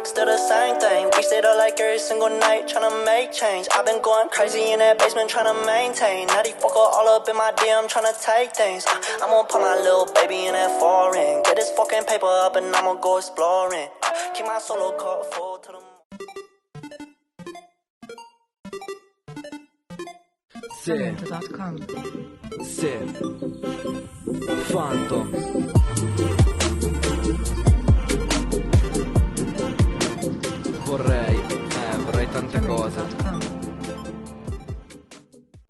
Still the same thing. We stayed up like every single night tryna make change. I've been going crazy in that basement tryna maintain. Now these fucker all up in my DM tryna take things. I'm gonna put my little baby in that foreign. Get this fucking paper up and I'ma go exploring. Keep my solo cup full to the Phantom. Vorrei tante cose.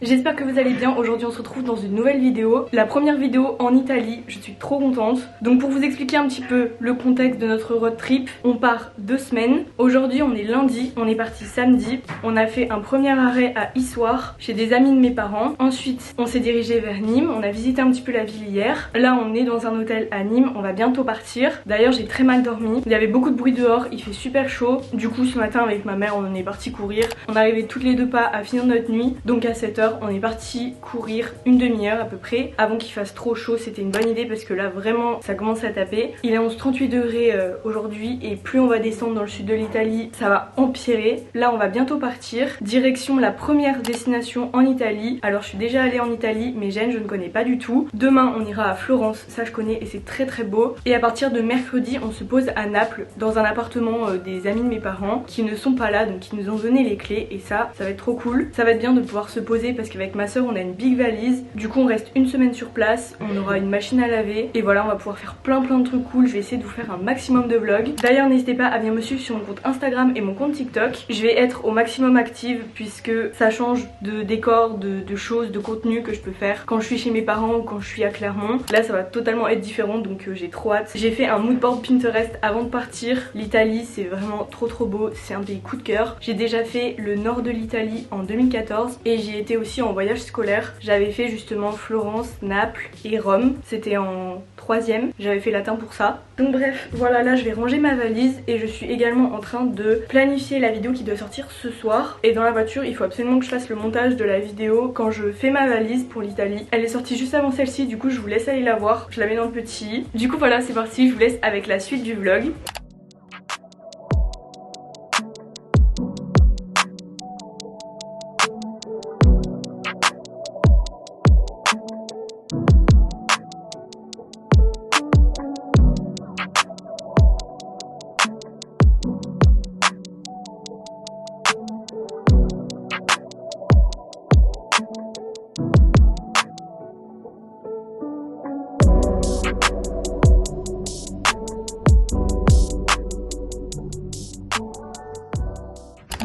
J'espère que vous allez bien. Aujourd'hui on se retrouve dans une nouvelle vidéo, la première vidéo en Italie, je suis trop contente. Donc pour vous expliquer un petit peu le contexte de notre road trip, on part 2 semaines. Aujourd'hui on est lundi, on est parti samedi. On a fait un premier arrêt à Issoire chez des amis de mes parents. Ensuite on s'est dirigé vers Nîmes, on a visité un petit peu la ville hier. Là on est dans un hôtel à Nîmes, on va bientôt partir. D'ailleurs j'ai très mal dormi, il y avait beaucoup de bruit dehors, il fait super chaud. Du coup ce matin avec ma mère on est parti courir. On arrivait toutes les deux pas à finir notre nuit, donc à 7 h on est parti courir une demi-heure à peu près avant qu'il fasse trop chaud. C'était une bonne idée parce que là vraiment ça commence à taper. Il est 38 degrés aujourd'hui et plus on va descendre dans le sud de l'Italie ça va empirer. Là on va bientôt partir direction la première destination en Italie. Alors je suis déjà allée en Italie mais Gênes je ne connais pas du tout. Demain on ira à Florence, ça je connais et c'est très très beau. Et à partir de mercredi on se pose à Naples dans un appartement des amis de mes parents qui ne sont pas là, donc qui nous ont donné les clés. Et ça va être trop cool, ça va être bien de pouvoir se poser parce qu'avec ma soeur on a une big valise. Du coup on reste une semaine sur place, on aura une machine à laver et voilà on va pouvoir faire plein de trucs cool. Je vais essayer de vous faire un maximum de vlogs. D'ailleurs n'hésitez pas à venir me suivre sur mon compte Instagram et mon compte TikTok. Je vais être au maximum active puisque ça change de décor, de choses, de contenu que je peux faire quand je suis chez mes parents ou quand je suis à Clermont. Là ça va totalement être différent donc j'ai trop hâte. J'ai fait un moodboard Pinterest avant de partir. L'Italie c'est vraiment trop beau, c'est un des coups de cœur. J'ai déjà fait le nord de l'Italie en 2014 et j'y étais aussi en voyage scolaire. J'avais fait justement Florence, Naples et Rome. C'était en 3e. J'avais fait latin pour ça. Donc bref, voilà, là je vais ranger ma valise et je suis également en train de planifier la vidéo qui doit sortir ce soir. Et dans la voiture, il faut absolument que je fasse le montage de la vidéo quand je fais ma valise pour l'Italie. Elle est sortie juste avant celle-ci, du coup je vous laisse aller la voir. Je la mets dans le petit. Du coup voilà, c'est parti, je vous laisse avec la suite du vlog.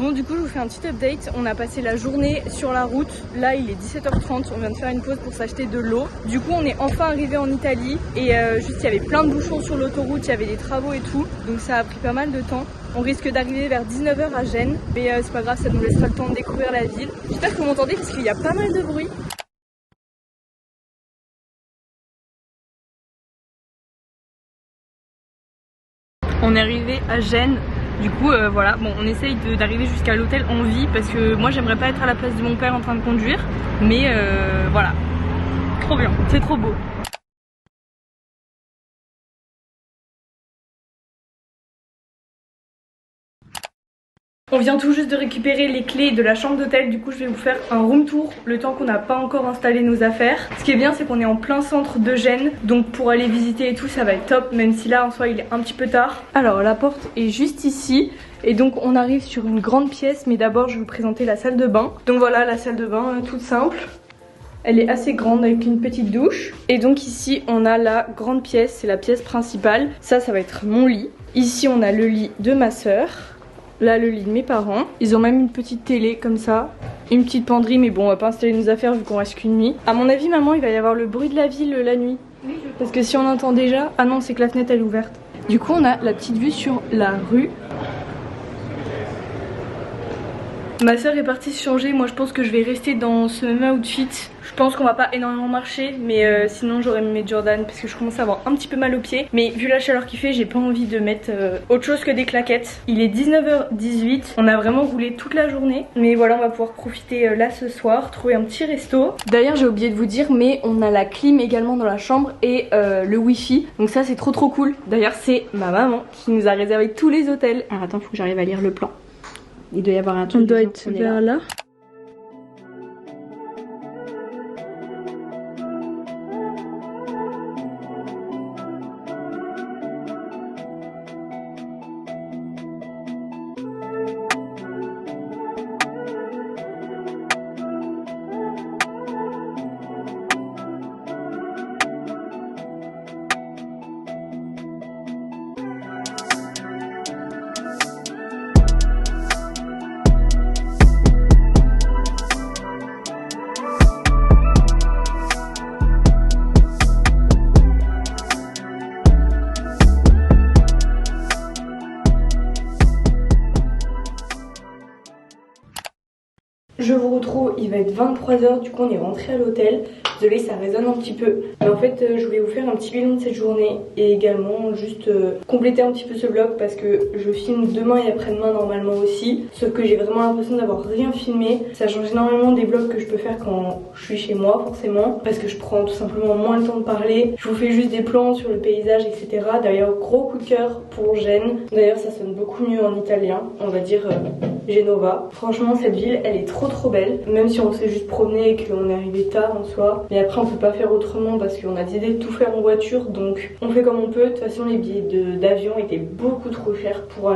Bon du coup je vous fais un petit update, on a passé la journée sur la route, là il est 17 h 30, on vient de faire une pause pour s'acheter de l'eau. Du coup on est enfin arrivé en Italie et juste il y avait plein de bouchons sur l'autoroute, il y avait des travaux et tout, donc ça a pris pas mal de temps. On risque d'arriver vers 19 h à Gênes, mais c'est pas grave, ça nous laissera le temps de découvrir la ville. J'espère que vous m'entendez parce qu'il y a pas mal de bruit. On est arrivé à Gênes. Du coup voilà, bon on essaye d'arriver jusqu'à l'hôtel en vie parce que moi j'aimerais pas être à la place de mon père en train de conduire. Mais voilà, trop bien, c'est trop beau. On vient tout juste de récupérer les clés de la chambre d'hôtel, du coup je vais vous faire un room tour le temps qu'on n'a pas encore installé nos affaires. Ce qui est bien c'est qu'on est en plein centre de Gênes, donc pour aller visiter et tout ça va être top, même si là en soi il est un petit peu tard. Alors la porte est juste ici et donc on arrive sur une grande pièce, mais d'abord je vais vous présenter la salle de bain. Donc voilà la salle de bain toute simple. Elle est assez grande avec une petite douche. Et donc ici on a la grande pièce, c'est la pièce principale. Ça va être mon lit. Ici on a le lit de ma soeur. Là le lit de mes parents. Ils ont même une petite télé comme ça. Une petite penderie, mais bon on va pas installer nos affaires vu qu'on reste qu'une nuit. À mon avis maman il va y avoir le bruit de la ville la nuit. Oui, parce que si on entend déjà... Ah non c'est que la fenêtre elle est ouverte. Du coup on a la petite vue sur la rue. Ma soeur est partie se changer, moi je pense que je vais rester dans ce même outfit. Je pense qu'on va pas énormément marcher, mais sinon j'aurais mis mes Jordan parce que je commence à avoir un petit peu mal aux pieds. Mais vu la chaleur qu'il fait, j'ai pas envie de mettre autre chose que des claquettes. Il est 19h18, on a vraiment roulé toute la journée. Mais voilà, on va pouvoir profiter là ce soir, trouver un petit resto. D'ailleurs j'ai oublié de vous dire, mais on a la clim également dans la chambre et le wifi. Donc ça c'est trop cool. D'ailleurs c'est ma maman qui nous a réservé tous les hôtels. Alors attends, faut que j'arrive à lire le plan. Il doit y avoir un truc. On doit être vers là. Je vous retrouve, il va être 23h, du coup on est rentré à l'hôtel. Désolée, ça résonne un petit peu. Mais en fait, je voulais vous faire un petit bilan de cette journée et également juste compléter un petit peu ce vlog parce que je filme demain et après-demain normalement aussi. Sauf que j'ai vraiment l'impression d'avoir rien filmé. Ça change énormément des vlogs que je peux faire quand je suis chez moi forcément. Parce que je prends tout simplement moins le temps de parler. Je vous fais juste des plans sur le paysage, etc. D'ailleurs, gros coup de cœur pour Gênes. D'ailleurs, ça sonne beaucoup mieux en italien. On va dire Genova. Franchement, cette ville, elle est trop belle. Même si on s'est juste promené et qu'on est arrivé tard en soi. Mais après on peut pas faire autrement parce qu'on a décidé de tout faire en voiture, donc on fait comme on peut. De toute façon les billets d'avion étaient beaucoup trop chers pour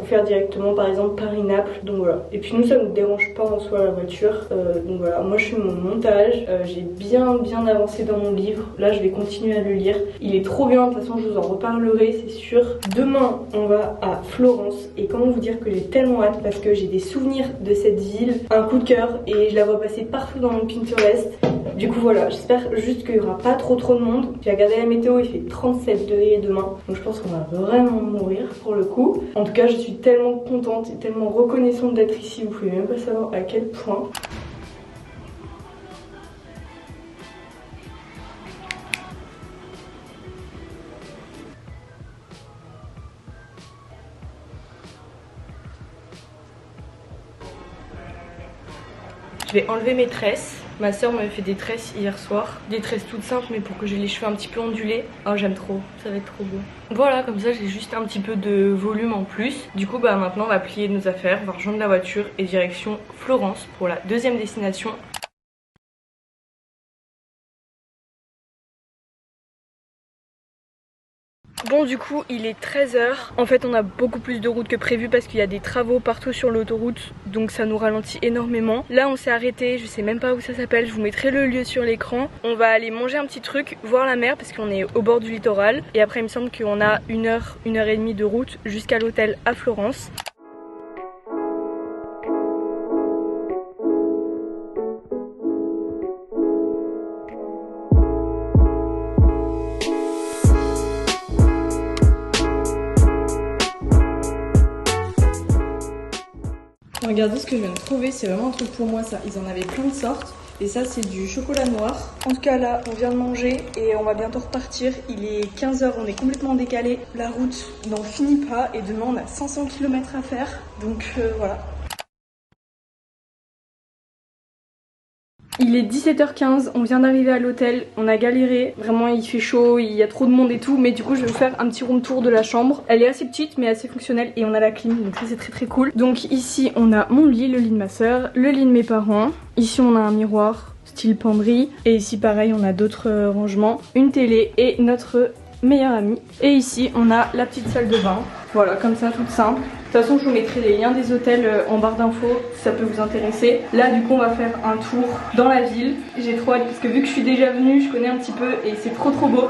faire directement par exemple Paris-Naples, donc voilà. Et puis nous ça nous dérange pas en soi la voiture, donc voilà. Moi je fais mon montage, j'ai bien avancé dans mon livre. Là je vais continuer à le lire, il est trop bien. De toute façon je vous en reparlerai c'est sûr. Demain on va à Florence et comment vous dire que j'ai tellement hâte parce que j'ai des souvenirs de cette ville, un coup de cœur et je la vois passer partout dans mon Pinterest. Du coup voilà, j'espère juste qu'il n'y aura pas trop de monde. J'ai regardé la météo, il fait 37 degrés demain. Donc je pense qu'on va vraiment mourir pour le coup. En tout cas je suis tellement contente et tellement reconnaissante d'être ici. Vous pouvez même pas savoir à quel point. Je vais enlever mes tresses. Ma soeur m'avait fait des tresses hier soir. Des tresses toutes simples mais pour que j'ai les cheveux un petit peu ondulés. Oh j'aime trop, ça va être trop beau. Voilà, comme ça j'ai juste un petit peu de volume en plus. Du coup bah maintenant on va plier nos affaires, on va rejoindre la voiture et direction Florence pour la deuxième destination. Bon du coup il est 13h. En fait on a beaucoup plus de route que prévu parce qu'il y a des travaux partout sur l'autoroute. Donc ça nous ralentit énormément. Là on s'est arrêté, je sais même pas où ça s'appelle. Je vous mettrai le lieu sur l'écran. On va aller manger un petit truc, voir la mer parce qu'on est au bord du littoral. Et après il me semble qu'on a 1h et demie de route jusqu'à l'hôtel à Florence. Regardez ce que je viens de trouver, c'est vraiment un truc pour moi ça. Ils en avaient plein de sortes. Et ça c'est du chocolat noir. En tout cas là on vient de manger et on va bientôt repartir. Il est 15h, on est complètement décalé. La route n'en finit pas et demain on a 500 km à faire. Donc voilà. Il est 17h15, on vient d'arriver à l'hôtel, on a galéré, vraiment il fait chaud, il y a trop de monde et tout, mais du coup je vais vous faire un petit room tour de la chambre. Elle est assez petite mais assez fonctionnelle et on a la clim, donc ça c'est très cool. Donc ici on a mon lit, le lit de ma soeur, le lit de mes parents, ici on a un miroir style penderie, et ici pareil on a d'autres rangements, une télé et notre meilleure amie. Et ici on a la petite salle de bain, voilà comme ça, toute simple. De toute façon je vous mettrai les liens des hôtels en barre d'infos si ça peut vous intéresser. Là du coup on va faire un tour dans la ville. J'ai trop hâte parce que vu que je suis déjà venue, je connais un petit peu et c'est trop beau.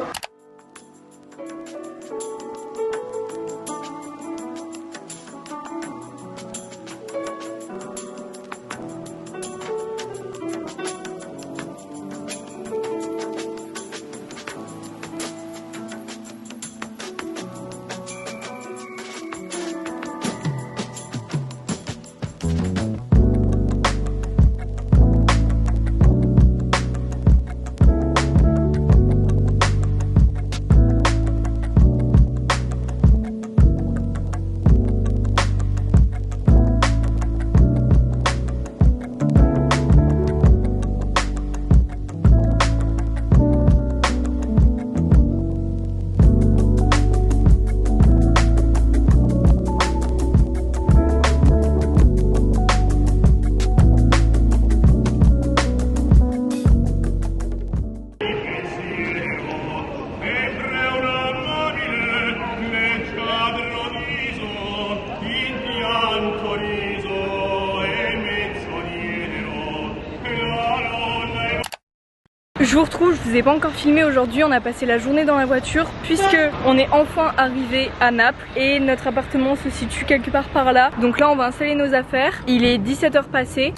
Je vous retrouve, je vous ai pas encore filmé aujourd'hui, on a passé la journée dans la voiture puisque on est enfin arrivé à Naples et notre appartement se situe quelque part par là. Donc là on va installer nos affaires, il est 17h passé.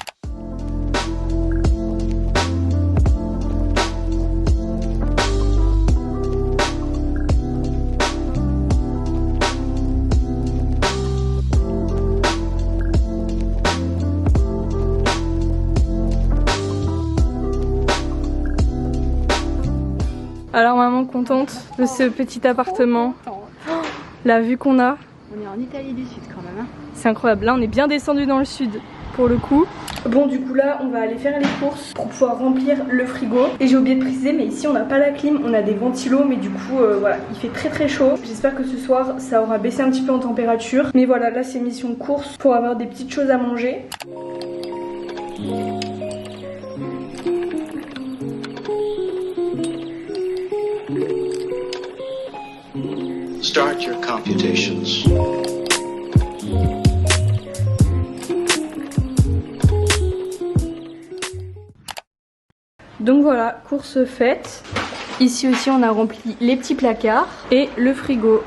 Alors maman contente de ce petit appartement. La vue qu'on a. On est en Italie du Sud quand même. Hein. C'est incroyable. Là on est bien descendu dans le sud pour le coup. Bon du coup là on va aller faire les courses pour pouvoir remplir le frigo. Et j'ai oublié de préciser mais ici on n'a pas la clim, on a des ventilos mais du coup voilà il fait très chaud. J'espère que ce soir ça aura baissé un petit peu en température. Mais voilà là c'est mission course pour avoir des petites choses à manger. Start your computations. Donc voilà, course faite. Ici aussi on a rempli les petits placards et le frigo